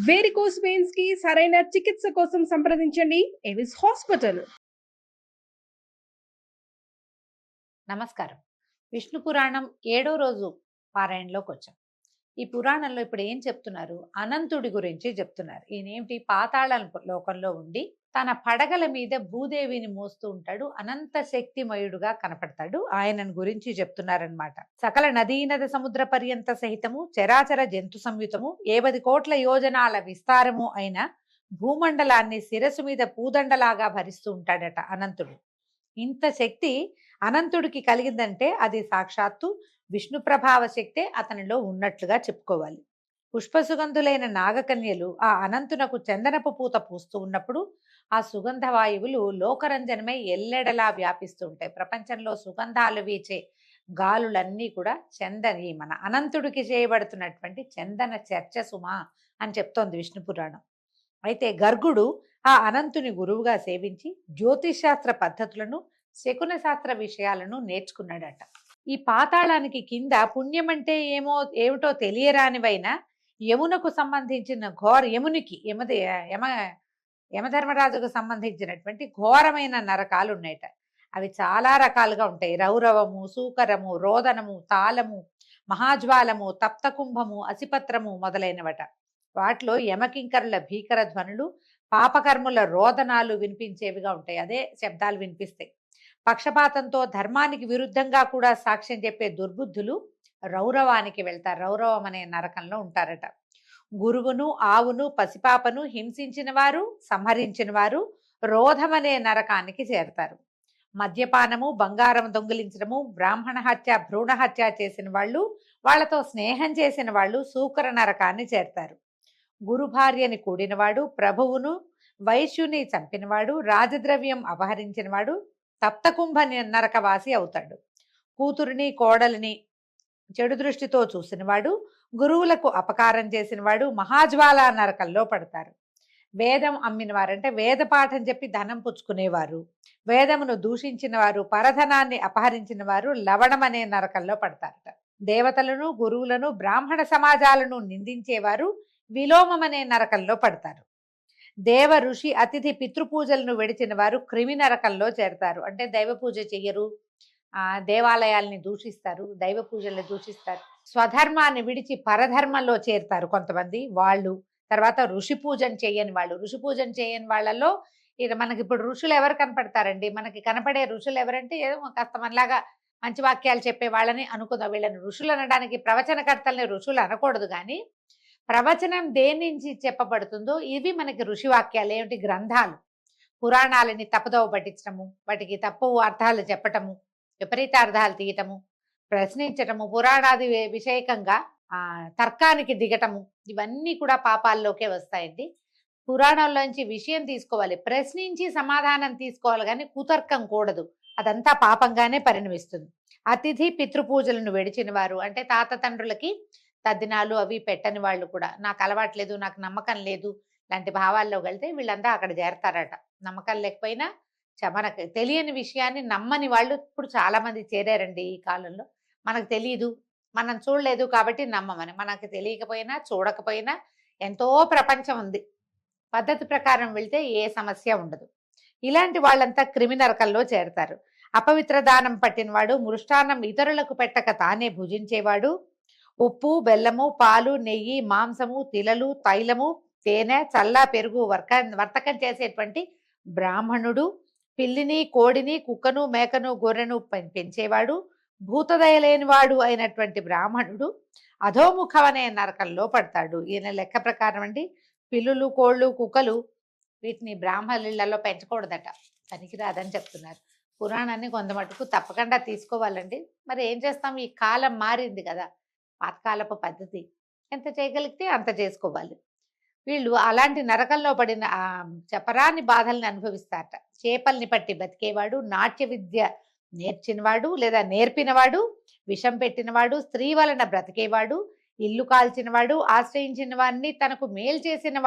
Varicose veins కి సరైన చికిత్స కోసం సంప్రదించండి ఎవిస్ హాస్పిటల్. నమస్కారం. విష్ణు పురాణం 7వ రోజు పారాయణలోకి వచ్చాం. ఈ పురాణంలో ఇప్పుడు ఏం చెప్తున్నారు? అనంతుడి గురించి చెప్తున్నారు. ఈయనేమిటి పాతాళ లోకంలో ఉండి తన పడగల మీద భూదేవిని మోస్తూ ఉంటాడు. అనంత శక్తిమయుడుగా కనపడతాడు. ఆయనను గురించి చెప్తున్నారనమాట. సకల నదీనద సముద్ర పర్యంత సహితము చరాచర జంతు సంయుతము 70 కోట్ల యోజనాల విస్తారము అయిన భూమండలాన్ని శిరసు మీద పూదండలాగా భరిస్తూ ఉంటాడట అనంతుడు. ఇంత శక్తి అనంతుడికి కలిగిందంటే అది సాక్షాత్తు విష్ణు ప్రభావ శక్తే అతనిలో ఉన్నట్లుగా చెప్పుకోవాలి. పుష్పసుగంధులైన నాగకన్యలు ఆ అనంతునకు చందనపు పూత పూస్తూ ఉన్నప్పుడు ఆ సుగంధ వాయువులు లోకరంజనమై ఎల్లెడలా వ్యాపిస్తూ ఉంటాయి. ప్రపంచంలో సుగంధాలు వీచే గాలులన్నీ కూడా చందని మన అనంతుడికి చేయబడుతున్నటువంటి చందన చర్చ సుమా అని చెప్తోంది విష్ణు పురాణం. అయితే గర్గుడు ఆ అనంతుని గురువుగా సేవించి జ్యోతిషాస్త్ర పద్ధతులను శకున శాస్త్ర విషయాలను నేర్చుకున్నాడట. ఈ పాతాళానికి కింద పుణ్యం అంటే ఏమిటో తెలియరానివైనా యమునకు సంబంధించిన యమునికి యమధర్మరాజుకు సంబంధించినటువంటి ఘోరమైన నరకాలు ఉన్నాయట. అవి చాలా రకాలుగా ఉంటాయి. రౌరవము, సూకరము, రోదనము, తాళము, మహాజ్వాలము, తప్తకుంభము, అసిపత్రము మొదలైనవట. వాటిలో యమకింకరుల భీకర ధ్వనులు, పాపకర్ముల రోదనాలు వినిపించేవిగా ఉంటాయి. అదే శబ్దాలు వినిపిస్తాయి. పక్షపాతంతో ధర్మానికి విరుద్ధంగా కూడా సాక్ష్యం చెప్పే దుర్బుద్ధులు రౌరవానికి వెళ్తారు. రౌరవం అనే నరకంలో ఉంటారట. గురువును, ఆవును, పసిపాపను హింసించిన వారు, సంహరించిన వారు రోధమనే నరకానికి చేరతారు. మద్యపానము, బంగారం దొంగిలించడము, బ్రాహ్మణ హత్య, భ్రూణ హత్య చేసిన వాళ్ళు, వాళ్లతో స్నేహం చేసిన వాళ్ళు సూకర నరకాన్ని చేరతారు. గురు భార్యని కూడినవాడు, ప్రభువును వైశ్యుని చంపినవాడు, రాజద్రవ్యం అపహరించినవాడు తప్తకుంభ నరకవాసి అవుతాడు. కూతురిని, కోడలిని చెడు దృష్టితో చూసినవాడు, గురువులకు అపకారం చేసినవాడు మహాజ్వాల నరకంలో పడతారు. వేదం అమ్మినవారంటే వేద పాఠం చెప్పి ధనం పుచ్చుకునేవారు, వేదమును దూషించిన వారు, పరధనాన్ని అపహరించిన వారు లవణమనే నరకంలో పడతారట. దేవతలను, గురువులను, బ్రాహ్మణ సమాజాలను నిందించేవారు విలోమమనే నరకంలో పడతారు. దేవ, ఋషి, అతిథి, పితృపూజలను విడిచిన వారు క్రిమి నరకంలో చేరతారు. అంటే దైవ పూజ చెయ్యరు, దేవాలయాల్ని దూషిస్తారు, దైవ పూజల్ని దూషిస్తారు. స్వధర్మాన్ని విడిచి పరధర్మంలో చేరుతారు కొంతమంది వాళ్ళు. తర్వాత ఋషి పూజను చేయని వాళ్ళు. ఋషి పూజను చేయని వాళ్ళలో మనకి ఇప్పుడు ఋషులు ఎవరు కనపడతారండి? మనకి కనపడే ఋషులు ఎవరంటే ఏదో కాస్త మనలాగా మంచి వాక్యాలు చెప్పే వాళ్ళని అనుకుందాం. వీళ్ళని ఋషులు అనడానికి ప్రవచనకర్తల్ని ఋషులు అనకూడదు. కానీ ప్రవచనం దేని నుంచి చెప్పబడుతుందో ఇవి మనకి ఋషివాక్యాలు. ఏమిటి? గ్రంథాలు, పురాణాలని తప్పుదోవ పట్టించడము, వాటికి తప్పు అర్థాలు చెప్పటము, విపరీత అర్థాలు తీయటము, ప్రశ్నించటము, పురాణాది విషయకంగా తర్కానికి దిగటము, ఇవన్నీ కూడా పాపాల్లోకే వస్తాయండి. పురాణాల్లోంచి విషయం తీసుకోవాలి, ప్రశ్నించి సమాధానం తీసుకోవాలి, కానీ కుతర్కం కూడదు. అదంతా పాపంగానే పరిణమిస్తుంది. అతిథి పితృపూజలను విడిచిన వారు అంటే తాత తండ్రులకి తద్దినాలు అవి పెట్టని వాళ్ళు కూడా, నాకు అలవాట్లేదు, నాకు నమ్మకం లేదు లాంటి భావాల్లో వెళ్తే వీళ్ళంతా అక్కడ చేరతారట. నమ్మకం లేకపోయినా మనకు తెలియని విషయాన్ని నమ్మని వాళ్ళు ఇప్పుడు చాలా మంది చేరారండి ఈ కాలంలో. మనకు తెలియదు, మనం చూడలేదు కాబట్టి నమ్మమని. మనకు తెలియకపోయినా చూడకపోయినా ఎంతో ప్రపంచం ఉంది. పద్ధతి ప్రకారం వెళ్తే ఏ సమస్య ఉండదు. ఇలాంటి వాళ్ళంతా క్రిమినరకంలో చేరతారు. అపవిత్ర దానం పట్టినవాడు, మృష్టాన్నం ఇతరులకు పెట్టక తానే భుజించేవాడు, ఉప్పు, బెల్లము, పాలు, నెయ్యి, మాంసము, తిలలు, తైలము, తేనె, చల్ల పెరుగు వర్తకం చేసేటువంటి బ్రాహ్మణుడు, పిల్లిని, కోడిని, కుక్కను, మేకను, గొర్రెను పెంచేవాడు, భూతదయలేనివాడు అయినటువంటి బ్రాహ్మణుడు అధోముఖం అనే నరకంలో పడతాడు. ఈయన లెక్క ప్రకారం అండి, పిల్లులు, కోళ్ళు, కుక్కలు వీటిని బ్రాహ్మణులలో పెంచకూడదట, పనికిరాదని చెప్తున్నారు. పురాణాన్ని కొంత మటుకు తప్పకుండా తీసుకోవాలండి. మరి ఏం చేస్తాం, ఈ కాలం మారింది కదా, పాతకాలపు పద్ధతి. ఎంత చేయగలిగితే అంత చేసుకోవాలి. వీళ్ళు అలాంటి నరకంలో పడిన చపరాని బాధల్ని అనుభవిస్తారట. చేపల్ని పట్టి బతికేవాడు, నాట్య విద్య నేర్చినవాడు లేదా నేర్పినవాడు, విషం పెట్టినవాడు, స్త్రీ వలన బ్రతికేవాడు, ఇల్లు కాల్చినవాడు, ఆశ్రయించిన వారిని తనకు మేలు చేసిన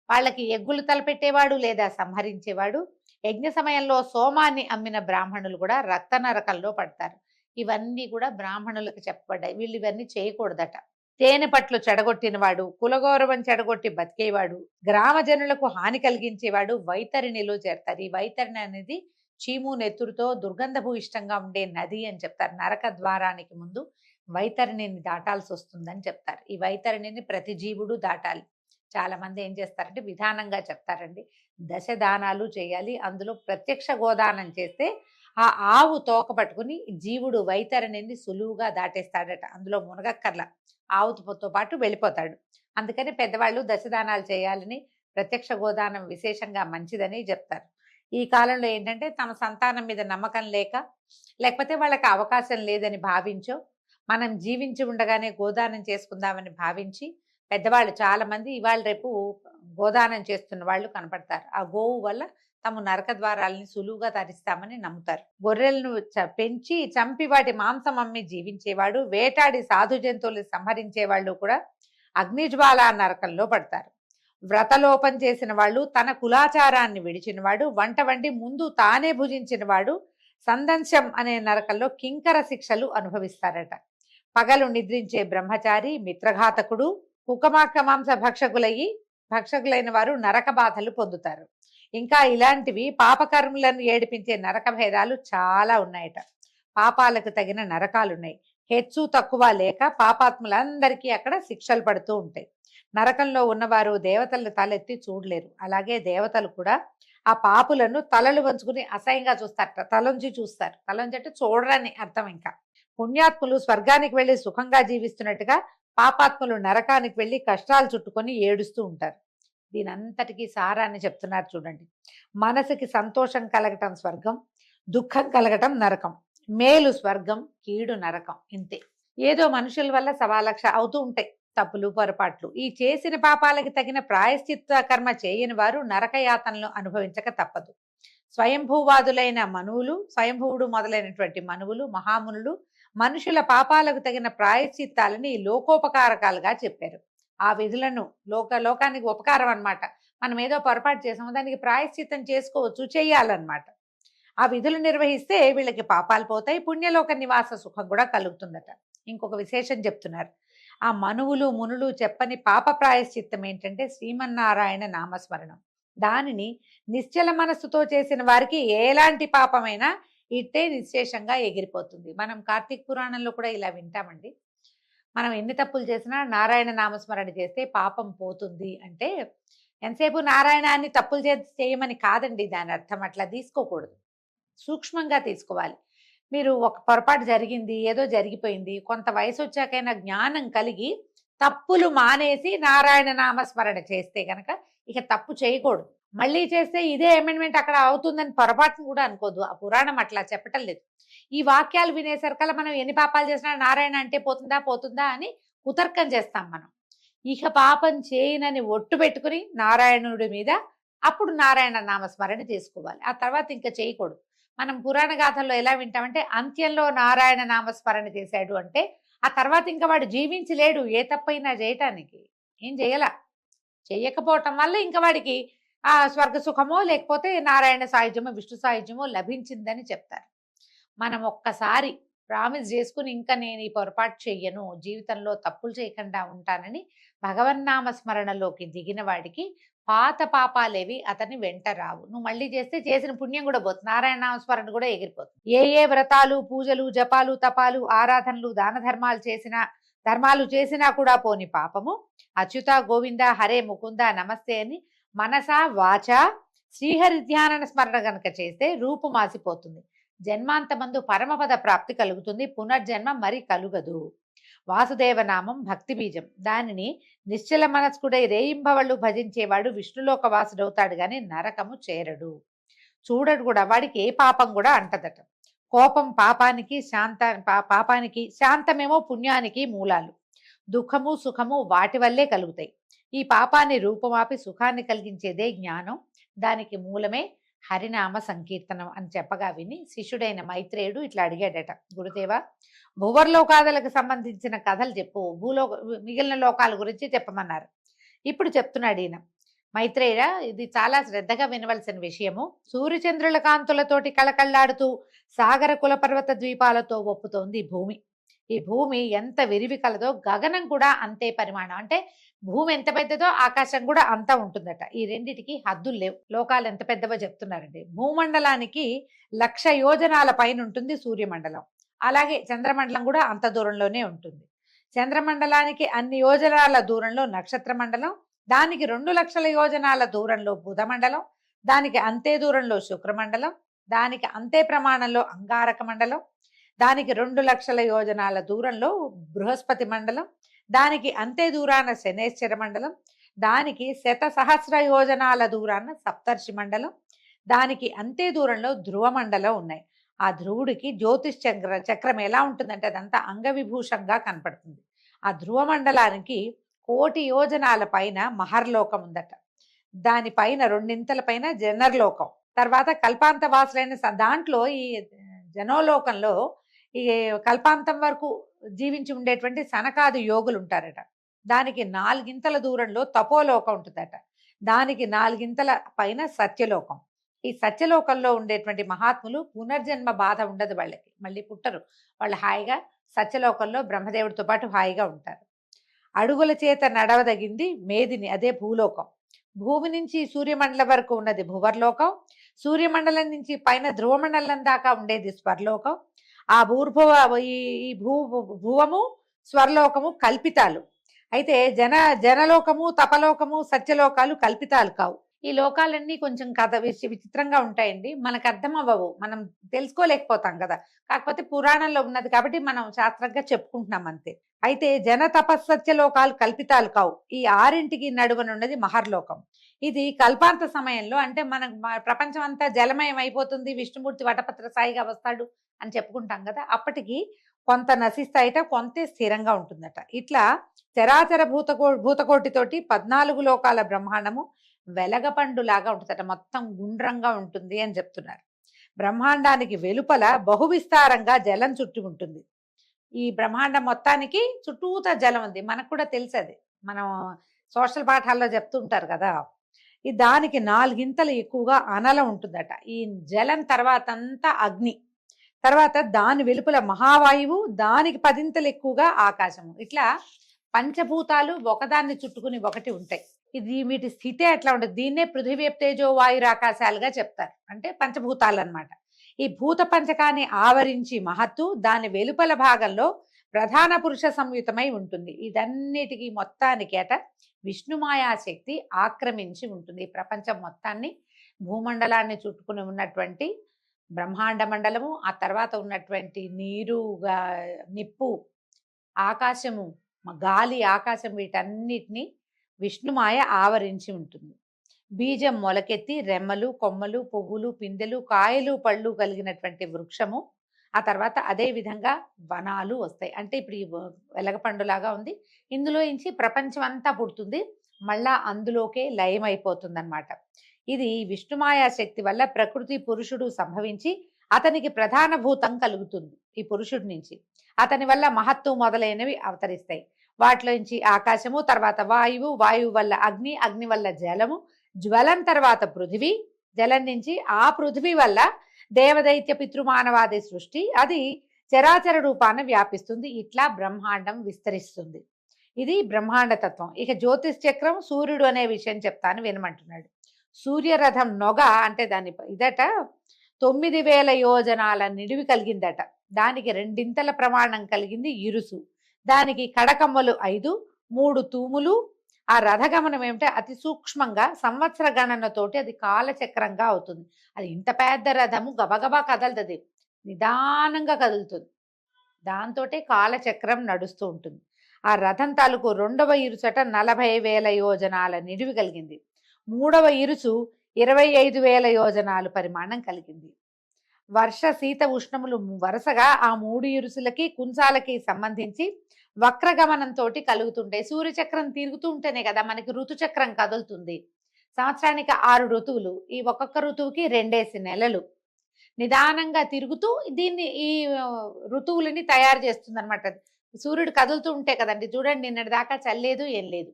వాళ్ళకి ఎగ్గులు తలపెట్టేవాడు లేదా సంహరించేవాడు, యజ్ఞ సమయంలో సోమాన్ని అమ్మిన బ్రాహ్మణులు కూడా రక్త నరకంలో పడతారు. ఇవన్నీ కూడా బ్రాహ్మణులకు చెప్పబడ్డాయి. వీళ్ళు ఇవన్నీ చేయకూడదట. తేనె పట్లు చెడగొట్టినవాడు, కులగౌరవం చెడగొట్టి బతికేవాడు, గ్రామ జనులకు హాని కలిగించేవాడు వైతరిణిలో చేరతారు. ఈ వైతరిణి అనేది చీము నెత్తురుతో దుర్గంధపు ఇష్టంగా ఉండే నది అని చెప్తారు. నరక ద్వారానికి ముందు వైతరిణిని దాటాల్సి వస్తుందని చెప్తారు. ఈ వైతరిణిని ప్రతి జీవుడు దాటాలి. చాలా మంది ఏం చేస్తారంటే విధానంగా చెప్తారండి. దశ దానాలు చేయాలి. అందులో ప్రత్యక్ష గోదానం చేస్తే ఆ ఆవు తోక పట్టుకుని జీవుడు వైతరిణిని సులువుగా దాటేస్తాడట. అందులో మునగక్కర్ల, ఆవుతో పాటు వెళ్ళిపోతాడు. అందుకని పెద్దవాళ్ళు దశదానాలు చేయాలని, ప్రత్యక్ష గోదానం విశేషంగా మంచిదని చెప్తారు. ఈ కాలంలో ఏంటంటే తమ సంతానం మీద నమ్మకం లేకపోతే వాళ్ళకి అవకాశం లేదని భావించో, మనం జీవించి ఉండగానే గోదానం చేసుకుందామని భావించి పెద్దవాళ్ళు చాలా మంది ఇవాళ రేపు గోదానం చేస్తున్న వాళ్ళు కనపడతారు. ఆ గోవు వల్ల తమ నరక ద్వారాలని సులువుగా తరిస్తామని నమ్ముతారు. గొర్రెలను పెంచి చంపి వాటి మాంసం అమ్మి జీవించేవాడు, వేటాడి సాధు జంతువులు సంహరించే వాళ్ళు కూడా అగ్నిజ్వాల నరకంలో పడతారు. వ్రతలోపం చేసిన వాళ్ళు, తన కులాచారాన్ని విడిచిన వాడు, వంట వండి ముందు తానే భుజించిన వాడు సందంశం అనే నరకంలో కింకర శిక్షలు అనుభవిస్తారట. పగలు నిద్రించే బ్రహ్మచారి, మిత్రఘాతకుడు, కుకమాక మాంస భక్షకులైన వారు నరక బాధలు పొందుతారు. ఇంకా ఇలాంటివి పాపకర్ములను ఏడిపించే నరక భేదాలు చాలా ఉన్నాయట. పాపాలకు తగిన నరకాలున్నాయి. హెచ్చు తక్కువ లేక పాపాత్ములందరికీ అక్కడ శిక్షలు పడుతూ ఉంటాయి. నరకంలో ఉన్నవారు దేవతలను తలెత్తి చూడలేరు. అలాగే దేవతలు కూడా ఆ పాపులను తలలు వంచుకుని అసహ్యంగా చూస్తారట. తలంచి చూస్తారు. తలంచి అంటే చూడరని అర్థం. ఇంకా పుణ్యాత్ములు స్వర్గానికి వెళ్ళి సుఖంగా జీవిస్తున్నట్టుగా పాపాత్ములు నరకానికి వెళ్ళి కష్టాలు చుట్టుకొని ఏడుస్తూ ఉంటారు. దీని అంతటికీ సారాన్ని చెప్తున్నారు చూడండి. మనసుకి సంతోషం కలగటం స్వర్గం, దుఃఖం కలగటం నరకం. మేలు స్వర్గం, కీడు నరకం. ఇంతే. ఏదో మనుషుల వల్ల 1,00,000 అవుతూ ఉంటాయి తప్పులు పొరపాట్లు. ఈ చేసిన పాపాలకి తగిన ప్రాయశ్చిత్త కర్మ చేయని వారు నరకయాతనలు అనుభవించక తప్పదు. స్వయంభూవాదులైన మనువులు, స్వయంభువుడు మొదలైనటువంటి మనువులు, మహామునులు మనుషుల పాపాలకు తగిన ప్రాయశ్చిత్తాలని లోకోపకారకాలుగా చెప్పారు. ఆ విధులను లోకానికి ఉపకారం అన్నమాట. మనం ఏదో పొరపాటు చేసాము, దానికి ప్రాయశ్చిత్తం చేసుకోవచ్చు, చెయ్యాలన్నమాట. ఆ విధులు నిర్వహిస్తే వీళ్ళకి పాపాలు పోతాయి, పుణ్యలోక నివాస సుఖం కూడా కలుగుతుందట. ఇంకొక విశేషం చెప్తున్నారు. ఆ మనువులు మునులు చెప్పని పాప ప్రాయశ్చిత్తం ఏంటంటే శ్రీమన్నారాయణ నామస్మరణం. దానిని నిశ్చల మనస్సుతో చేసిన వారికి ఎలాంటి పాపమైనా ఇట్టే నిశ్శేషంగా ఎగిరిపోతుంది. మనం కార్తీక పురాణంలో కూడా ఇలా వింటామండి. మనం ఎన్ని తప్పులు చేసినా నారాయణ నామస్మరణ చేస్తే పాపం పోతుంది అంటే ఎంతసేపు నారాయణాన్ని తప్పులు చేయమని కాదండి దాని అర్థం. అట్లా తీసుకోకూడదు, సూక్ష్మంగా తీసుకోవాలి. మీరు ఒక పొరపాటు జరిగింది, ఏదో జరిగిపోయింది, కొంత వయసు వచ్చాకైనా జ్ఞానం కలిగి తప్పులు మానేసి నారాయణ నామస్మరణ చేస్తే గనక ఇక తప్పు చేయకూడదు. మళ్ళీ చేస్తే ఇదే అమెండ్మెంట్ అక్కడ అవుతుందని పొరపాటును కూడా అనుకోదు. ఆ పురాణం అట్లా చెప్పటం లేదు. ఈ వాక్యాలు వినేసరికల్లా మనం ఎన్ని పాపాలు చేసినా నారాయణ అంటే పోతుందా అని కుతర్కం చేస్తాం మనం. ఇక పాపం చేయనని ఒట్టు పెట్టుకుని నారాయణుడి మీద అప్పుడు నారాయణ నామస్మరణ చేసుకోవాలి. ఆ తర్వాత ఇంకా చేయకూడదు. మనం పురాణ గాథల్లో ఎలా వింటామంటే అంత్యంలో నారాయణ నామస్మరణ చేశాడు అంటే ఆ తర్వాత ఇంకా వాడు జీవించలేడు ఏ తప్పైనా చేయటానికి. ఏం చేయకపోవటం వల్ల ఇంకా వాడికి ఆ స్వర్గ సుఖమో లేకపోతే నారాయణ సాయుధ్యమో విష్ణు సాయుధ్యమో లభించిందని చెప్తారు. మనం ఒక్కసారి ప్రామిస్ చేసుకుని ఇంకా నేను ఈ పొరపాటు చెయ్యను, జీవితంలో తప్పులు చేయకుండా ఉంటానని భగవన్నామ స్మరణలోకి దిగిన వాడికి పాత పాపాలేవి అతని వెంట రావు. నువ్వు మళ్ళీ చేస్తే చేసిన పుణ్యం కూడా పోతుంది, నారాయణ నామస్మరణ కూడా ఎగిరిపోతుంది. ఏ వ్రతాలు, పూజలు, జపాలు, తపాలు, ఆరాధనలు, దాన ధర్మాలు చేసినా కూడా పోని పాపము అచ్యుత గోవింద హరే ముకుంద నమస్తే అని మనస వాచ శ్రీహరి ధ్యాన స్మరణ గనక చేస్తే రూపు మాసిపోతుంది. జన్మాంతమందు పరమపద ప్రాప్తి కలుగుతుంది, పునర్జన్మ మరి కలుగదు. వాసుదేవనామం భక్తి బీజం. దానిని నిశ్చల మనస్కుడై రేయింబవళ్ళు భజించేవాడు విష్ణులోక వాసుడవుతాడు గాని నరకము చేరడు, చూడడు కూడా. వాడికి ఏ పాపం కూడా అంటదట. కోపం పాపానికి, శాంతమేమో పుణ్యానికి మూలాలు. దుఃఖము సుఖము వాటి వల్లే కలుగుతాయి. ఈ పాపాన్ని రూపమాపి సుఖాన్ని కలిగించేదే జ్ఞానం. దానికి మూలమే హరినామ సంకీర్తనం అని చెప్పగా విని శిష్యుడైన మైత్రేయుడు ఇట్లా అడిగాడట, గురుదేవ భువర్లోకాదులకు సంబంధించిన కథలు చెప్పు, మిగిలిన లోకాల గురించి చెప్పమన్నారు. ఇప్పుడు చెప్తున్నాడు ఈయన. మైత్రేయ, ఇది చాలా శ్రద్ధగా వినవలసిన విషయము. సూర్యచంద్రుల కాంతులతోటి కళకళ్లాడుతూ సాగర కుల పర్వత ద్వీపాలతో ఒప్పుతోంది భూమి. ఈ భూమి ఎంత విరివి కలదో గగనం కూడా అంతే పరిమాణం. అంటే భూమి ఎంత పెద్దదో ఆకాశం కూడా అంత ఉంటుందట. ఈ రెండిటికి హద్దులు లేవు. లోకాలు ఎంత పెద్దవో చెప్తున్నారండి. భూమండలానికి 1,00,000 యోజనాల పైన ఉంటుంది సూర్యమండలం. అలాగే చంద్రమండలం కూడా అంత దూరంలోనే ఉంటుంది. చంద్రమండలానికి అన్ని యోజనాల దూరంలో నక్షత్ర మండలం, దానికి 2,00,000 యోజనాల దూరంలో బుధమండలం, దానికి అంతే దూరంలో శుక్రమండలం, దానికి అంతే ప్రమాణంలో అంగారక మండలం, దానికి 2,00,000 యోజనాల దూరంలో బృహస్పతి మండలం, దానికి అంతే దూరాన శనేశ్వర మండలం, దానికి 1,00,000 యోజనాల దూరాన సప్తర్షి మండలం, దానికి అంతే దూరంలో ధ్రువ మండలం ఉన్నాయి. ఆ ధ్రువుడికి జ్యోతిష్ చక్రం ఎలా ఉంటుందంటే అదంతా అంగవిభూషంగా కనపడుతుంది. ఆ ధ్రువ మండలానికి 1,00,000 యోజనాల పైన మహర్లోకం ఉందట. దానిపైన రెండింతల పైన జనర్లోకం, తర్వాత కల్పాంత వాసులైన దాంట్లో ఈ జనోలోకంలో ఈ కల్పాంతం వరకు జీవించి ఉండేటువంటి సనకాది యోగులు ఉంటారట. దానికి 4 దూరంలో తపోలోకం ఉంటుందట. దానికి 4 పైన సత్యలోకం. ఈ సత్యలోకంలో ఉండేటువంటి మహాత్ములు పునర్జన్మ బాధ ఉండదు వాళ్ళకి, మళ్ళీ పుట్టరు. వాళ్ళు హాయిగా సత్యలోకంలో బ్రహ్మదేవుడితో పాటు హాయిగా ఉంటారు. అడుగుల చేత నడవదగింది మేదిని, అదే భూలోకం. భూమి నుంచి సూర్యమండలం వరకు ఉన్నది భువర్లోకం. సూర్యమండలం నుంచి పైన ధ్రువమండలం దాకా ఉండేది స్వర్లోకం. ఆ ఈ భువము స్వర్లోకము కల్పితాలు. అయితే జనలోకము, తపలోకము, సత్యలోకాలు కల్పితాలు కావు. ఈ లోకాలన్నీ కొంచెం కథ విచిత్రంగా ఉంటాయండి. మనకు అర్థం అవ్వవు, మనం తెలుసుకోలేకపోతాం కదా. కాకపోతే పురాణంలో ఉన్నది కాబట్టి మనం శాస్త్రంగా చెప్పుకుంటున్నాం అంతే. అయితే జన తపస్సత్య లోకాలు కల్పితాలు కావు. ఈ 6ంటికి నడువనున్నది మహర్లోకం. ఇది కల్పాంత సమయంలో, అంటే మన ప్రపంచం అంతా జలమయం అయిపోతుంది, విష్ణుమూర్తి వటపత్ర సాయిగా వస్తాడు అని చెప్పుకుంటాం కదా. అప్పటికి కొంత నశిస్తాయిట, కొంత స్థిరంగా ఉంటుందట. ఇట్లా చరాచర భూతకోటితోటి 14 లోకాల బ్రహ్మాండము వెలగపండులాగా ఉంటుందట. మొత్తం గుండ్రంగా ఉంటుంది అని చెప్తున్నారు. బ్రహ్మాండానికి వెలుపల బహువిస్తారంగా జలం చుట్టి ఉంటుంది. ఈ బ్రహ్మాండం మొత్తానికి చుట్టూతా జలం ఉంది. మనకు కూడా తెలుసు, అది మనం సోషల్ పాఠాల్లో చెప్తుంటారు కదా. ఈ దానికి 4 ఎక్కువగా అనలం ఉంటుందట. ఈ జలం తర్వాత అంతా అగ్ని, తర్వాత దాని వెలుపల మహావాయువు, దానికి 10 ఎక్కువగా ఆకాశము. ఇట్లా పంచభూతాలు ఒకదాన్ని చుట్టుకుని ఒకటి ఉంటాయి. ఇది వీటి స్థితే అట్లా ఉంటుంది. దీన్నే పృథివీ తేజో వాయురాకాశాలుగా చెప్తారు, అంటే పంచభూతాలు అన్నమాట. ఈ భూత పంచకాన్ని ఆవరించి మహత్తు దాని వెలుపల భాగంలో ప్రధాన పురుష సంయుతమై ఉంటుంది. ఇదన్నిటికీ మొత్తానికి అట విష్ణుమాయాశక్తి ఆక్రమించి ఉంటుంది. ఈ ప్రపంచం మొత్తాన్ని, భూమండలాన్ని చుట్టుకుని ఉన్నటువంటి బ్రహ్మాండ మండలము, ఆ తర్వాత ఉన్నటువంటి నీరు, నిప్పు, ఆకాశము, గాలి, ఆకాశం, వీటన్నిటిని విష్ణుమాయ ఆవరించి ఉంటుంది. బీజం మొలకెత్తి రెమ్మలు, కొమ్మలు, పువ్వులు, పిందెలు, కాయలు, పళ్ళు కలిగినటువంటి వృక్షము, ఆ తర్వాత అదే విధంగా వనాలు వస్తాయి. అంటే ఇప్పుడు ఈ వెలగపండులాగా ఉంది, ఇందులో నుంచి ప్రపంచం అంతా పుడుతుంది, మళ్ళా అందులోకే లయమైపోతుంది అన్నమాట. ఇది విష్ణుమాయా శక్తి వల్ల ప్రకృతి పురుషుడు సంభవించి అతనికి ప్రధాన భూతం కలుగుతుంది. ఈ పురుషుడి నుంచి అతని వల్ల మహత్తు మొదలైనవి అవతరిస్తాయి. వాటిలోంచి ఆకాశము, తర్వాత వాయువు, వాయువు వల్ల అగ్ని, అగ్ని వల్ల జలము, జ్వలం తర్వాత పృథివీ, జలం నుంచి ఆ పృథివీ వల్ల దేవదైత్య పితృమానవాది సృష్టి, అది చరాచర రూపాన వ్యాపిస్తుంది. ఇట్లా బ్రహ్మాండం విస్తరిస్తుంది. ఇది బ్రహ్మాండ తత్వం. ఇక జ్యోతిష్ చక్రం సూర్యుడు అనే విషయం చెప్తాను వినమంటున్నాడు. సూర్యరథం నొగ అంటే దాని ఇదట 9,000 యోజనాల నిడివి కలిగిందట. దానికి 2 ప్రమాణం కలిగింది ఇరుసు. దానికి కడకమ్మలు 5, 3 తూములు. ఆ రథగమనం ఏమిటంటే అతి సూక్ష్మంగా సంవత్సర గణనతోటి అది కాలచక్రంగా అవుతుంది. అది ఇంత పెద్ద రథము గబగబా కదలదు, నిదానంగా కదులుతుంది. దాంతోటే కాలచక్రం నడుస్తూ ఉంటుంది. ఆ రథం తాలూకు 2వ ఇరుసట 40,000 యోజనాల నిడివి కలిగింది. 3వ ఇరుసు 25,000 యోజనాలు పరిమాణం కలిగింది. వర్ష శీత ఉష్ణములు వరుసగా ఆ 3 ఇరుసులకి కుంచాలకి సంబంధించి వక్రగమనంతో కలుగుతుంటాయి. సూర్యచక్రం తిరుగుతూ ఉంటేనే కదా మనకి ఋతుచక్రం కదులుతుంది. సంవత్సరానికి 6 ఋతువులు, ఈ ఒక్కొక్క ఋతువుకి 2 నెలలు నిదానంగా తిరుగుతూ ఈ ఋతువులని తయారు చేస్తుంది అనమాట. సూర్యుడు కదులుతూ ఉంటే కదండి, చూడండి నిన్నటి దాకా చల్లేదు, ఏం లేదు,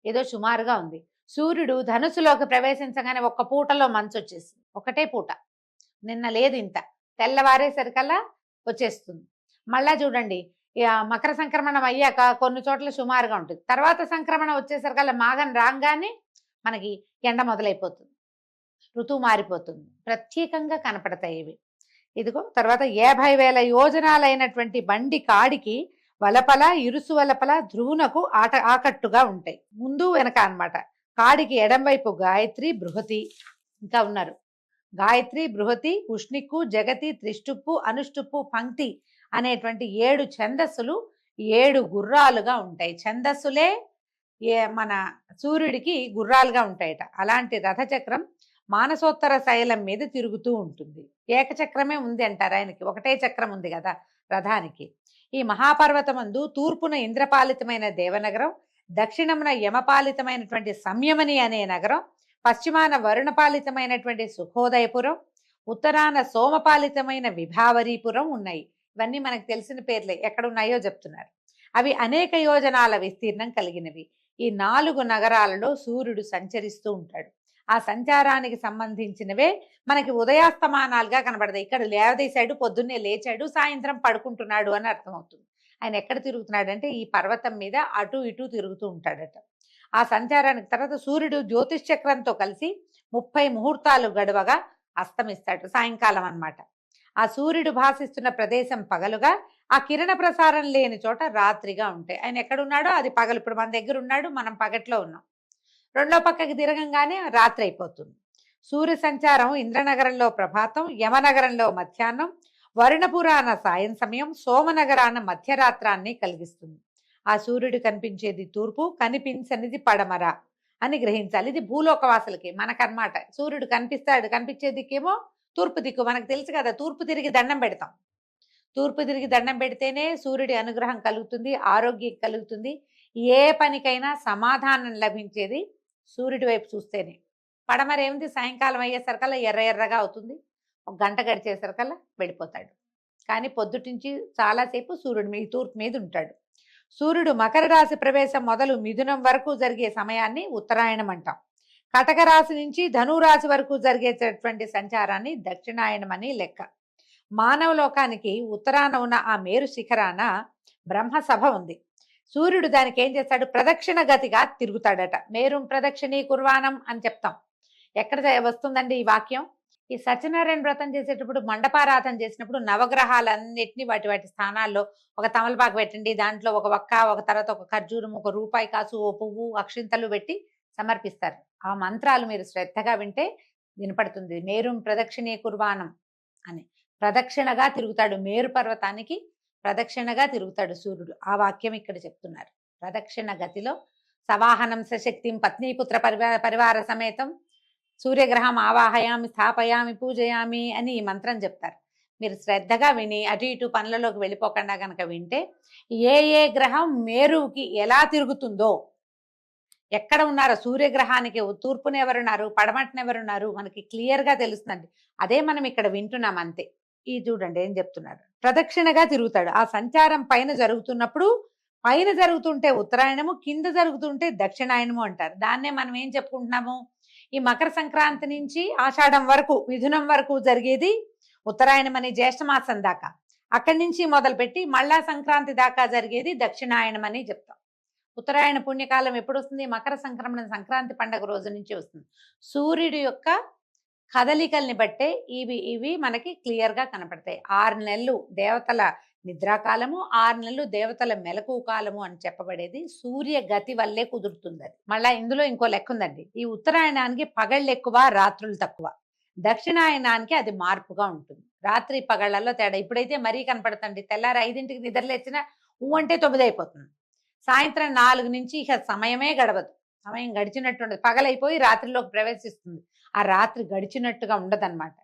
ఏదో సుమారుగా ఉంది. సూర్యుడు ధనుసులోకి ప్రవేశించగానే ఒక్క పూటలో మంచు వచ్చేసింది, ఒకటే పూట. నిన్న లేదు, ఇంత తెల్లవారేసరికల్లా వచ్చేస్తుంది. మళ్ళా చూడండి మకర సంక్రమణం అయ్యాక కొన్ని చోట్ల సుమారుగా ఉంటుంది. తర్వాత సంక్రమణం వచ్చేసరికల్లా మాఘం రాగానే మనకి ఎండ మొదలైపోతుంది, ఋతువు మారిపోతుంది, ప్రత్యేకంగా కనపడతాయి ఇవి. ఇదిగో తర్వాత 50,000 యోజనాలైనటువంటి బండి కాడికి వలపల ఇరుసు వలపల ధ్రువునకు ఆకట్టుగా ఉంటాయి, ముందు వెనక అన్నమాట. కాడికి ఎడంవైపు గాయత్రి బృహతి ఇంకా ఉన్నారు. గాయత్రి బృహతి ఉష్ణిక్కు జగతి త్రిష్టుప్పు అనుష్టుప్పు పంక్తి అనేటువంటి 7 ఛందస్సులు 7 గుర్రాలుగా ఉంటాయి. ఛందస్సులే మన సూర్యుడికి గుర్రాలుగా ఉంటాయట. అలాంటి రథచక్రం మానసోత్తర శైలం మీద తిరుగుతూ ఉంటుంది. ఏకచక్రమే ఉంది అంటారు ఆయనకి, ఒకటే చక్రం ఉంది కదా రథానికి. ఈ మహాపర్వతమందు తూర్పున ఇంద్రపాలితమైన దేవనగరం, దక్షిణమున యమపాలితమైనటువంటి సంయమని అనే నగరం, పశ్చిమాన వరుణపాలితమైనటువంటి సుఖోదయపురం, ఉత్తరాన సోమపాలితమైన విభావరీపురం ఉన్నాయి. ఇవన్నీ మనకు తెలిసిన పేర్లే, ఎక్కడున్నాయో చెప్తున్నారు. అవి అనేక యోజనాల విస్తీర్ణం కలిగినవి. ఈ 4 నగరాలలో సూర్యుడు సంచరిస్తూ ఉంటాడు. ఆ సంచారానికి సంబంధించినవే మనకి ఉదయాస్తమానాలుగా కనబడతాయి. ఇక్కడ లేవదీశాడు, పొద్దున్నే లేచాడు, సాయంత్రం పడుకుంటున్నాడు అని అర్థమవుతుంది. ఆయన ఎక్కడ తిరుగుతున్నాడు అంటే ఈ పర్వతం మీద అటు ఇటు తిరుగుతూ ఉంటాడట. ఆ సంచారానికి తర్వాత సూర్యుడు జ్యోతిష్ చక్రంతో కలిసి 30 ముహూర్తాలు గడవగా అస్తమిస్తాడు, సాయంకాలం అన్నమాట. ఆ సూర్యుడు భాసిస్తున్న ప్రదేశం పగలుగా, ఆ కిరణ ప్రసారం లేని చోట రాత్రిగా ఉంటాయి. ఆయన ఎక్కడున్నాడో అది పగలు. ఇప్పుడు మన దగ్గర ఉన్నాడు, మనం పగట్లో ఉన్నాం. రెండో పక్కకి తిరగంగానే రాత్రి అయిపోతుంది. సూర్య సంచారం ఇంద్రనగరంలో ప్రభాతం, యమనగరంలో మధ్యాహ్నం, వరుణపురాన సాయం సమయం, సోమనగరాన మధ్యరాత్రాన్ని కలిగిస్తుంది. ఆ సూర్యుడు కనిపించేది తూర్పు, కనిపించనిది పడమర అని గ్రహించాలి. ఇది భూలోకవాసులకి, మనకన్నమాట. సూర్యుడు కనిపించే దిక్కేమో తూర్పు దిక్కు. మనకు తెలుసు కదా, తూర్పు తిరిగి దండం పెడతాం. తూర్పు తిరిగి దండం పెడితేనే సూర్యుడి అనుగ్రహం కలుగుతుంది, ఆరోగ్యం కలుగుతుంది. ఏ పనికైనా సమాధానం లభించేది సూర్యుడి వైపు చూస్తేనే. పడమర ఏమిటి, సాయంకాలం అయ్యేసరికల్లా ఎర్ర ఎర్రగా అవుతుంది, ఒక గంట గడిచేసరికల్లా వెళ్ళిపోతాడు. కానీ పొద్దుటించి చాలాసేపు సూర్యుడు మీ తూర్పు మీద ఉంటాడు. సూర్యుడు మకర రాశి ప్రవేశం మొదలు మిథునం వరకు జరిగే సమయాన్ని ఉత్తరాయణం అంటాం. కటక రాశి నుంచి ధనురాశి వరకు జరిగేటటువంటి సంచారాన్ని దక్షిణాయనం అని లెక్క. మానవ లోకానికి ఉత్తరాన ఉన్న ఆ మేరు శిఖరాన బ్రహ్మసభ ఉంది. సూర్యుడు దానికి ఏం చేస్తాడు, ప్రదక్షిణ గతిగా తిరుగుతాడట. మేరుం ప్రదక్షిణీ కుర్వాణం అని చెప్తాం. ఎక్కడ వస్తుందండి ఈ వాక్యం? ఈ సత్యనారాయణ వ్రతం చేసేటప్పుడు, మండపారాధన చేసినప్పుడు నవగ్రహాలన్నిటినీ వాటి వాటి స్థానాల్లో ఒక తమలపాకు పెట్టండి, దాంట్లో ఒక వక్క, ఒక తర్వాత ఒక ఖర్జూరం, ఒక రూపాయి కాసు, ఓ పువ్వు, అక్షింతలు పెట్టి సమర్పిస్తారు. ఆ మంత్రాలు మీరు శ్రద్ధగా వింటే వినపడుతుంది. మేరుం ప్రదక్షిణే కుర్వాణం అని. ప్రదక్షిణగా తిరుగుతాడు, మేరు పర్వతానికి ప్రదక్షిణగా తిరుగుతాడు సూర్యుడు. ఆ వాక్యం ఇక్కడ చెప్తున్నారు. ప్రదక్షిణ గతిలో సవాహనం సశక్తిం పత్నీపుత్ర పరివార సమేతం సూర్యగ్రహం ఆవాహయామి స్థాపయామి పూజయామి అని ఈ మంత్రం చెప్తారు. మీరు శ్రద్ధగా విని అటు ఇటు పనులలోకి వెళ్ళిపోకుండా కనుక వింటే ఏ ఏ గ్రహం మేరుకి ఎలా తిరుగుతుందో, ఎక్కడ ఉన్నారో, సూర్యగ్రహానికి తూర్పున ఎవరున్నారు, పడమటిన ఎవరున్నారు మనకి క్లియర్గా తెలుస్తుందండి. అదే మనం ఇక్కడ వింటున్నాం అంతే. ఈ చూడండి ఏం చెప్తున్నారు. ప్రదక్షిణగా తిరుగుతాడు. ఆ సంచారం పైన జరుగుతున్నప్పుడు, పైన జరుగుతుంటే ఉత్తరాయణము, కింద జరుగుతుంటే దక్షిణాయనము అంటారు. దాన్నే మనం ఏం చెప్పుకుంటున్నాము, ఈ మకర సంక్రాంతి నుంచి ఆషాఢం వరకు, మిథునం వరకు జరిగేది ఉత్తరాయణం అని, జ్యేష్ఠమాసం దాకా. అక్కడి నుంచి మొదలుపెట్టి మళ్ళా సంక్రాంతి దాకా జరిగేది దక్షిణాయనం అని చెప్తాం. ఉత్తరాయణ పుణ్యకాలం ఎప్పుడు వస్తుంది? మకర సంక్రమణ సంక్రాంతి పండుగ రోజు నుంచి వస్తుంది. సూర్యుడి యొక్క కదలికల్ని బట్టే ఇవి మనకి క్లియర్గా కనపడతాయి. 6 నెలలు దేవతల నిద్రాకాలము, 6 నెలలు దేవతల మెలకువ కాలము అని చెప్పబడేది సూర్య గతి వల్లే కుదురుతుంది. అది మళ్ళా ఇందులో ఇంకో లెక్క ఉందండి. ఈ ఉత్తరాయణానికి పగళ్ళు ఎక్కువ, రాత్రులు తక్కువ. దక్షిణాయనానికి అది మార్పుగా ఉంటుంది. రాత్రి పగళ్లలో తేడా. ఇప్పుడైతే మరీ కనపడుతుంది. తెల్లారి 5ంటికి నిద్రలేచిన అంటే 9 అయిపోతుంది. సాయంత్రం 4 నుంచి ఇక సమయమే గడవదు. సమయం గడిచినట్టు ఉండదు. పగలైపోయి రాత్రిలోకి ప్రవేశిస్తుంది. ఆ రాత్రి గడిచినట్టుగా ఉండదన్నమాట.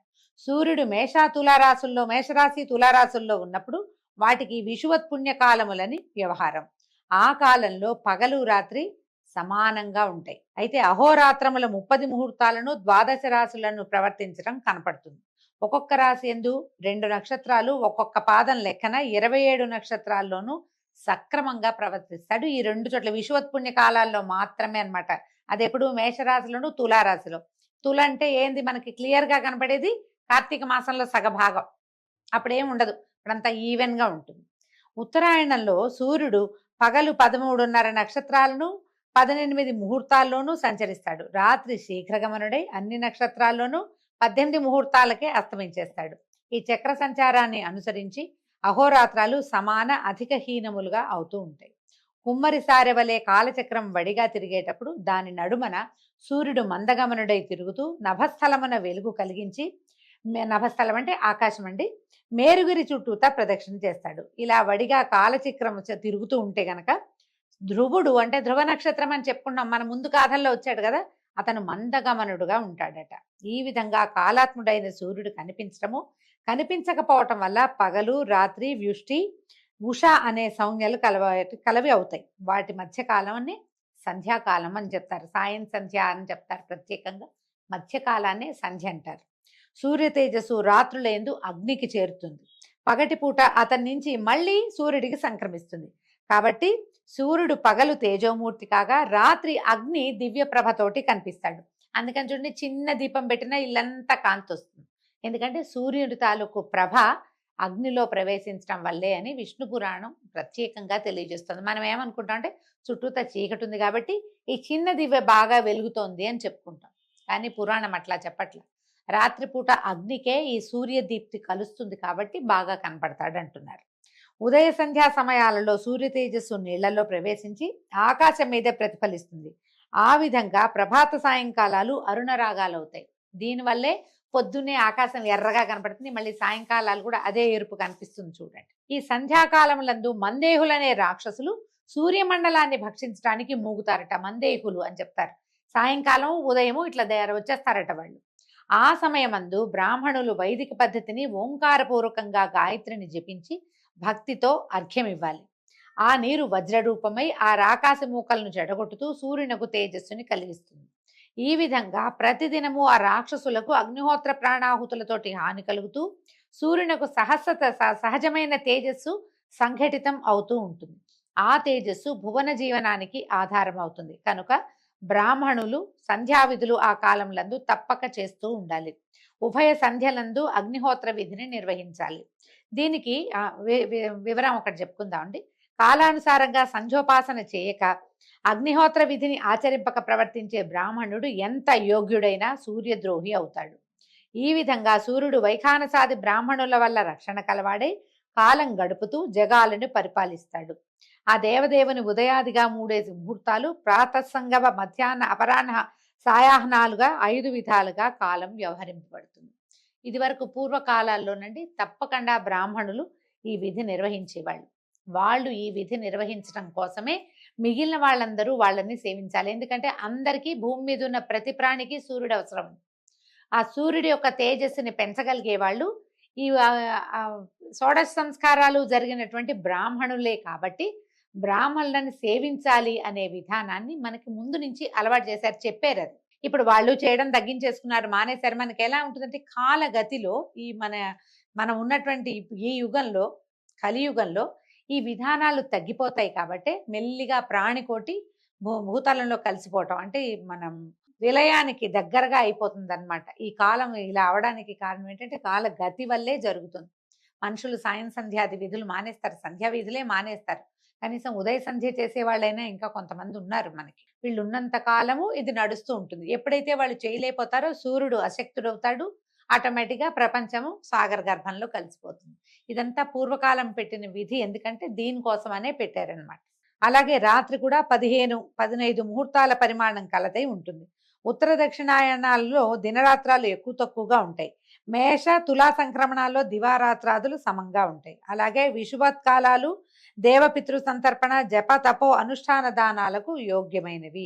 సూర్యుడు మేషరాశి తులారాశుల్లో ఉన్నప్పుడు వాటికి విషువత్పుణ్య కాలములని వ్యవహారం. ఆ కాలంలో పగలు రాత్రి సమానంగా ఉంటాయి. అయితే అహోరాత్రముల 30 ముహూర్తాలను 12 రాశులను ప్రవర్తించడం కనపడుతుంది. ఒక్కొక్క రాశి ఎందు 2 నక్షత్రాలు, ఒక్కొక్క పాదం లెక్కన 27 నక్షత్రాల్లోనూ సక్రమంగా ప్రవర్తిస్తాడు. ఈ 2 చోట్ల విషువత్పుణ్య కాలాల్లో మాత్రమే అన్నమాట. అది ఎప్పుడు మేషరాశిలోను తులారాశిలో. తుల అంటే ఏంది మనకి క్లియర్గా కనపడేది కార్తీక మాసంలో సగభాగం. అప్పుడేం ఉండదు, అప్పుడంతా ఈవెన్గా ఉంటుంది. ఉత్తరాయణంలో సూర్యుడు పగలు 13:30 నక్షత్రాలను 18 ముహూర్తాల్లోనూ సంచరిస్తాడు. రాత్రి శీఘ్రగమనుడై అన్ని నక్షత్రాల్లోనూ 18 ముహూర్తాలకే అస్తమించేస్తాడు. ఈ చక్ర సంచారాన్ని అనుసరించి అహోరాత్రాలు సమాన అధిక హీనములుగా అవుతూ ఉంటాయి. కుమ్మరి సారె వలె కాలచక్రం వడిగా తిరిగేటప్పుడు దాని నడుమన సూర్యుడు మందగమనుడై తిరుగుతూ నభస్థలమున వెలుగు కలిగించి, నభస్థలం అంటే ఆకాశం అండి, మేరుగురి చుట్టూతా ప్రదక్షిణ చేస్తాడు. ఇలా వడిగా కాలచక్రం తిరుగుతూ ఉంటే గనక ధ్రువుడు అంటే ధ్రువ నక్షత్రం అని చెప్పుకున్నాం, మన ముందు గాథల్లో వచ్చాడు కదా, అతను మందగమనుడుగా ఉంటాడట. ఈ విధంగా కాలాత్ముడైన సూర్యుడు కనిపించడము, కనిపించకపోవటం వల్ల పగలు రాత్రి వ్యుష్టి ఉష అనే సంజ్ఞలు కలవి అవుతాయి. వాటి మధ్య కాలాన్ని సంధ్యాకాలం అని చెప్తారు. సాయం సంధ్య అని చెప్తారు ప్రత్యేకంగా. మధ్యకాలాన్ని సంధ్య అంటారు. సూర్య తేజస్సు రాత్రులందు అగ్నికి చేరుతుంది. పగటిపూట అతని నుంచి మళ్ళీ సూర్యుడికి సంక్రమిస్తుంది. కాబట్టి సూర్యుడు పగలు తేజోమూర్తి కాగా రాత్రి అగ్ని దివ్య ప్రభతోటి కనిపిస్తాడు. అందుకని చూడండి, చిన్న దీపం పెట్టినా ఇల్లంతా కాంతి వస్తుంది. ఎందుకంటే సూర్యుడి తాలూకు ప్రభ అగ్నిలో ప్రవేశించడం వల్లే అని విష్ణు పురాణం ప్రత్యేకంగా తెలియజేస్తుంది. మనం ఏమనుకుంటాం అంటే చుట్టూతా చీకటి ఉంది కాబట్టి ఈ చిన్న దివ్య బాగా వెలుగుతోంది అని చెప్పుకుంటాం. కానీ పురాణం అట్లా చెప్పట్ల. రాత్రిపూట అగ్నికే ఈ సూర్య దీప్తి కలుస్తుంది కాబట్టి బాగా కనపడతాడు అంటున్నారు. ఉదయ సంధ్యా సమయాలలో సూర్య తేజస్సు నీళ్లలో ప్రవేశించి ఆకాశం మీదే ప్రతిఫలిస్తుంది. ఆ విధంగా ప్రభాత సాయంకాలాలు అరుణరాగాలు అవుతాయి. దీనివల్లే పొద్దున్నే ఆకాశం ఎర్రగా కనపడుతుంది, మళ్ళీ సాయంకాలాలు కూడా అదే ఎరుపు కనిపిస్తుంది చూడండి. ఈ సంధ్యాకాలములందు మందేహులనే రాక్షసులు సూర్యమండలాన్ని భక్షించడానికి మూగుతారట. మందేహులు అని చెప్తారు. సాయంకాలం ఉదయము ఇట్లా వచ్చేస్తారట వాళ్ళు. ఆ సమయమందు బ్రాహ్మణులు వైదిక పద్ధతిని ఓంకారపూర్వకంగా గాయత్రిని జపించి భక్తితో అర్ఘ్యం ఇవ్వాలి. ఆ నీరు వజ్రరూపమై ఆ రాకాసి మూకలను జడగొట్టుతూ సూర్యునకు తేజస్సుని కలిగిస్తుంది. ఈ విధంగా ప్రతిదినము ఆ రాక్షసులకు అగ్నిహోత్ర ప్రాణాహుతులతోటి హాని కలుగుతూ సూర్యునకు సహజమైన తేజస్సు సంఘటితం అవుతూ ఉంటుంది. ఆ తేజస్సు భువన జీవనానికి ఆధారం అవుతుంది. కనుక బ్రాహ్మణులు సంధ్యావిధులు ఆ కాలంలందు తప్పక చేస్తూ ఉండాలి. ఉభయ సంధ్యలందు అగ్నిహోత్ర విధిని నిర్వహించాలి. దీనికి వివరం ఒకటి చెప్పుకుందామండి. కాలానుసారంగా సంధ్యోపాసన చేయక అగ్నిహోత్ర విధిని ఆచరింపక ప్రవర్తించే బ్రాహ్మణుడు ఎంత యోగ్యుడైనా సూర్యద్రోహి అవుతాడు. ఈ విధంగా సూర్యుడు వైఖానసాది బ్రాహ్మణుల వల్ల రక్షణ కలవాడై కాలం గడుపుతూ జగాలను పరిపాలిస్తాడు. ఆ దేవదేవుని ఉదయాదిగా 3 ముహూర్తాలు, ప్రాతస్సంగమ, మధ్యాహ్న, అపరాహ్న, సాయాహ్నాలుగా 5 విధాలుగా కాలం వ్యవహరింపబడుతుంది. ఇది వరకు పూర్వకాలాల్లోనండి తప్పకుండా బ్రాహ్మణులు ఈ విధి నిర్వహించేవాళ్ళు. వాళ్ళు ఈ విధి నిర్వహించడం కోసమే మిగిలిన వాళ్ళందరూ వాళ్ళని సేవించాలి. ఎందుకంటే అందరికీ భూమి మీద ఉన్న ప్రతి ప్రాణికి సూర్యుడు అవసరం. ఆ సూర్యుడి యొక్క తేజస్సుని పెంచగలిగే వాళ్ళు ఈ షోడశ సంస్కారాలు జరిగినటువంటి బ్రాహ్మణులే. కాబట్టి బ్రాహ్మణులను సేవించాలి అనే విధానాన్ని మనకి ముందు నుంచి అలవాటు చేశారు, చెప్పారు. అది ఇప్పుడు వాళ్ళు చేయడం తగ్గించేసుకున్నారు, మానేశారు. మనకి ఎలా ఉంటుందంటే కాలగతిలో ఈ మనం ఉన్నటువంటి ఈ యుగంలో, కలియుగంలో ఈ విధానాలు తగ్గిపోతాయి. కాబట్టి మెల్లిగా ప్రాణికోటి భూతలంలో కలిసిపోవటం అంటే మనం విలయానికి దగ్గరగా అయిపోతుంది అనమాట. ఈ కాలం ఇలా అవడానికి కారణం ఏంటంటే కాల గతి వల్లే జరుగుతుంది. మనుషులు సాయం సంధ్యాది విధులు మానేస్తారు, సంధ్యా విధులే మానేస్తారు. కనీసం ఉదయ సంధ్య చేసే వాళ్ళైనా ఇంకా కొంతమంది ఉన్నారు మనకి. వీళ్ళు ఉన్నంత కాలము ఇది నడుస్తూ ఉంటుంది. ఎప్పుడైతే వాళ్ళు చేయలేకపోతారో సూర్యుడు అశక్తుడవుతాడు, ఆటోమేటిక్గా ప్రపంచము సాగర గర్భంలో కలిసిపోతుంది. ఇదంతా పూర్వకాలం పెట్టిన విధి, ఎందుకంటే దీనికోసమనే పెట్టారనమాట. అలాగే రాత్రి కూడా 15 ముహూర్తాల పరిమాణం కలదై ఉంటుంది. ఉత్తర దక్షిణాయనాల్లో దినరాత్రాలు ఎక్కువ తక్కువగా ఉంటాయి. మేష తులా సంక్రమణాల్లో దివారాత్రాదులు సమంగా ఉంటాయి. అలాగే విషువత్కాలాలు దేవపితృ సంతర్పణ, జప, తపో, అనుష్ఠాన దానాలకు యోగ్యమైనవి.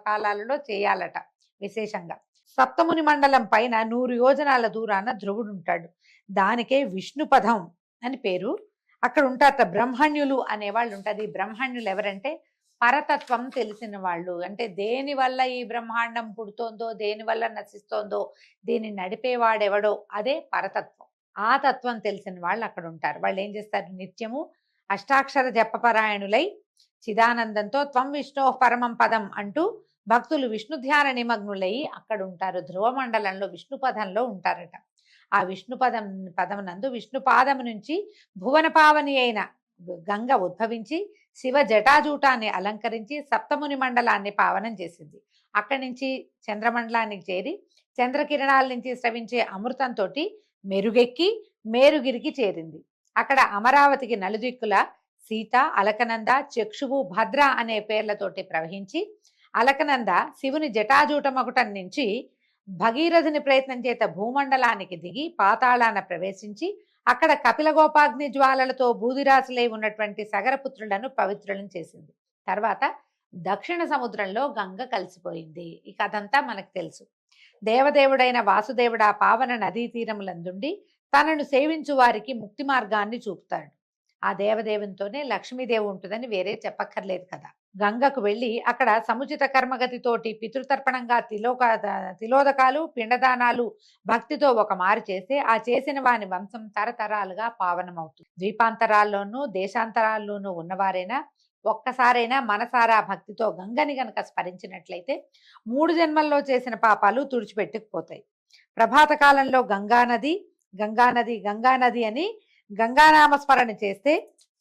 కాలాలలో చేయాలట విశేషంగా. సప్తముని మండలం పైన 100 యోజనాల దూరాన ధ్రువుడు ఉంటాడు. దానికే విష్ణుపథం అని పేరు. అక్కడ ఉంటారట బ్రహ్మణ్యులు అనేవాళ్ళు ఉంటారు. ఈ బ్రహ్మణ్యులు ఎవరంటే పరతత్వం తెలిసిన వాళ్ళు. అంటే దేని వల్ల ఈ బ్రహ్మాండం పుడుతోందో, దేని వల్ల నశిస్తోందో, దీన్ని నడిపేవాడెవడో అదే పరతత్వం. ఆ తత్వం తెలిసిన వాళ్ళు అక్కడ ఉంటారు. వాళ్ళు ఏం చేస్తారు, నిత్యము అష్టాక్షర జపపరాయణులై చిదానందంతో త్వం విష్ణో పరమం పదం అంటూ భక్తులు విష్ణు ధ్యాన నిమగ్నులై అక్కడ ఉంటారు. ధ్రువ మండలంలో విష్ణు పదంలో ఉంటారట. ఆ విష్ణు పదమునందు విష్ణు పాదము నుంచి భువన పావని అయిన గంగ ఉద్భవించి శివ జటాజూటాన్ని అలంకరించి సప్తముని మండలాన్ని పావనం చేసింది. అక్కడి నుంచి చంద్రమండలానికి చేరి చంద్రకిరణాల నుంచి స్రవించే అమృతంతో మెరుగెక్కి మేరుగిరికి చేరింది. అక్కడ అమరావతికి నలుదిక్కుల సీత, అలకనంద, చక్షువు, భద్ర అనే పేర్లతోటి ప్రవహించి అలకనంద శివుని జటాజూటమగుటం నుంచి భగీరథుని ప్రయత్నం చేత భూమండలానికి దిగి పాతాళాన ప్రవేశించి అక్కడ కపిలగోపాగ్ని జ్వాలలతో బూదిరాశులై ఉన్నటువంటి సగరపుత్రులను పవిత్రులను చేసింది. తర్వాత దక్షిణ సముద్రంలో గంగ కలిసిపోయింది. ఈ కథంతా మనకు తెలుసు. దేవదేవుడైన వాసుదేవుడు ఆ పావన నదీ తీరములందుండి తనను సేవించు వారికి ముక్తి మార్గాన్ని చూపుతాడు. ఆ దేవదేవునితోనే లక్ష్మీదేవి ఉంటుందని వేరే చెప్పక్కర్లేదు కదా. గంగకు వెళ్ళి అక్కడ సముచిత కర్మగతితోటి పితృతర్పణంగా తిలోదకాలు, పిండదానాలు భక్తితో ఒక మారు చేస్తే ఆ చేసిన వాని వంశం తరతరాలుగా పావనమవుతుంది. ద్వీపాంతరాల్లోనూ దేశాంతరాల్లోనూ ఉన్నవారైనా ఒక్కసారైనా మనసారా భక్తితో గంగని గనక స్మరించినట్లయితే 3 జన్మల్లో చేసిన పాపాలు తుడిచిపెట్టుకుపోతాయి. ప్రభాత కాలంలో గంగానది గంగానది గంగానది అని గంగానామస్మరణ చేస్తే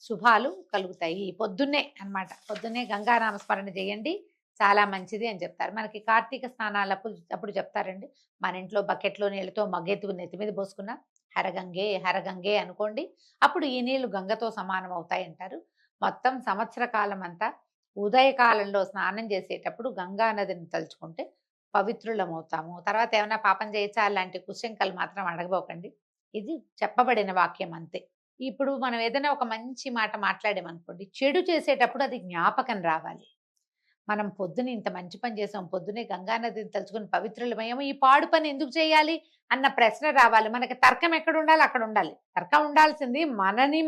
శుభాలు కలుగుతాయి. పొద్దున్నే అన్నమాట, పొద్దున్నే గంగానామస్మరణ చేయండి, చాలా మంచిది అని చెప్తారు. మనకి కార్తీక స్నానాలప్పుడు చెప్తారండి, మన ఇంట్లో బకెట్లో నీళ్ళతో మగ్గెత్తు నెత్తి మీద పోసుకున్న హరగంగే హరగంగే అనుకోండి, అప్పుడు ఈ నీళ్లు గంగతో సమానం అవుతాయి అంటారు. మొత్తం సంవత్సర కాలం అంతా ఉదయకాలంలో స్నానం చేసేటప్పుడు గంగా నదిని తలుచుకుంటే పవిత్రులమవుతాము. తర్వాత ఏమైనా పాపం చేయొచ్చా అలాంటి కుశంకలు మాత్రం అడగబోకండి. ఇది చెప్పబడిన వాక్యం అంతే. ఇప్పుడు మనం ఏదైనా ఒక మంచి మాట మాట్లాడామనుకోండి, చెడు చేసేటప్పుడు అది జ్ఞాపకం రావాలి. మనం పొద్దున ఇంత మంచి పని చేసాం, పొద్దునే గంగానదిని తలుచుకుని పవిత్రులమయ్యాము, ఈ పాడు పని ఎందుకు చేయాలి అన్న ప్రశ్న రావాలి. మనకి తర్కం ఎక్కడ ఉండాలి అక్కడ ఉండాలి. తర్కం ఉండాల్సింది మనని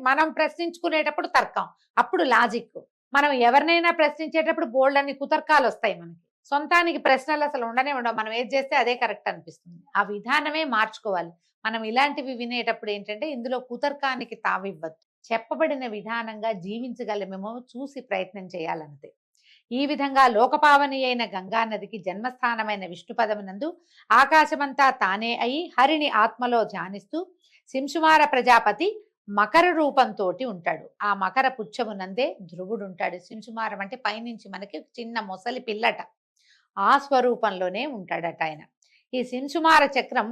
మనం ప్రశ్నించుకునేటప్పుడు తర్కం, అప్పుడు లాజిక్. మనం ఎవరినైనా ప్రశ్నించేటప్పుడు బోల్డ్ అని కుతర్కాలు వస్తాయి. మనకి సొంతానికి ప్రశ్నలు అసలు ఉండనే ఉండవు. మనం ఏది చేస్తే అదే కరెక్ట్ అనిపిస్తుంది. ఆ విధానమే మార్చుకోవాలి. మనం ఇలాంటివి వినేటప్పుడు ఏంటంటే ఇందులో కుతర్కానికి తావివ్వద్దు. చెప్పబడిన విధానంగా జీవించగలమేమో చూసి ప్రయత్నం చేయాలంతే. ఈ విధంగా లోకపావని అయిన గంగానదికి జన్మస్థానమైన విష్ణుపదమునందు ఆకాశమంతా తానే అయి హరిని ఆత్మలో ధ్యానిస్తూ శింశుమార ప్రజాపతి మకర రూపంతో ఉంటాడు. ఆ మకర పుచ్చమునందే ధ్రువుడు ఉంటాడు. శింశుమారం అంటే పైనుంచి మనకి చిన్న మొసలి పిల్లట, ఆ స్వరూపంలోనే ఉంటాడట ఆయన. ఈ శింశుమార చక్రం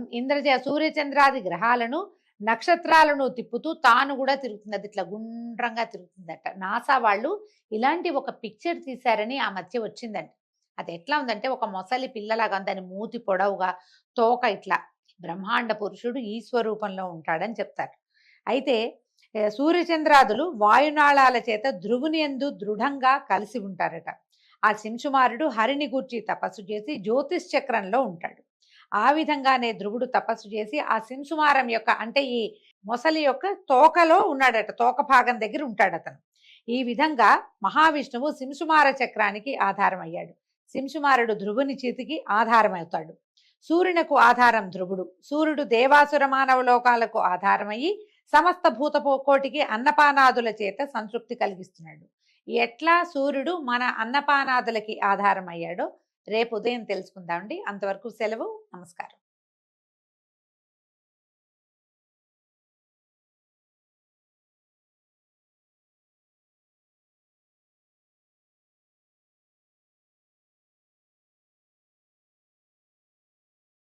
సూర్యచంద్రాది గ్రహాలను నక్షత్రాలను తిప్పుతూ తాను కూడా తిరుగుతుంది. అది ఇట్లా గుండ్రంగా తిరుగుతుందట. నాసా వాళ్ళు ఇలాంటి ఒక పిక్చర్ తీశారని ఆ మధ్య వచ్చిందంట. అది ఎట్లా ఉందంటే ఒక మొసలి పిల్లలాగా, దాని మూతి పొడవుగా, తోక ఇట్లా. బ్రహ్మాండ పురుషుడు ఈ స్వరూపంలో ఉంటాడని చెప్తారు. అయితే సూర్యచంద్రాదులు వాయునాళాల చేత ధ్రువుని యందు దృఢంగా కలిసి ఉంటారట. ఆ శింశుమారుడు హరిని గూర్చి తపస్సు చేసి జ్యోతిష్ చక్రంలో ఉంటాడు. ఆ విధంగానే ధ్రువుడు తపస్సు చేసి ఆ శింశుమారం యొక్క అంటే ఈ మొసలి యొక్క తోకలో ఉన్నాడట, తోక భాగం దగ్గర ఉంటాడు అతను. ఈ విధంగా మహావిష్ణువు శింశుమార చక్రానికి ఆధారం అయ్యాడు. శింశుమారుడు ధ్రువుని చేతికి ఆధారం అవుతాడు. సూర్యునకు ఆధారం ధ్రువుడు. సూర్యుడు దేవాసుర మానవ లోకాలకు ఆధారమయ్యి సమస్త భూతకోటికి అన్నపానాదుల చేత సంతృప్తి కలిగిస్తున్నాడు. ఎట్లా సూర్యుడు మన అన్నపానాదులకి ఆధారం అయ్యాడో రేపు ఉదయం తెలుసుకుందామండి. అంతవరకు సెలవు. నమస్కారం.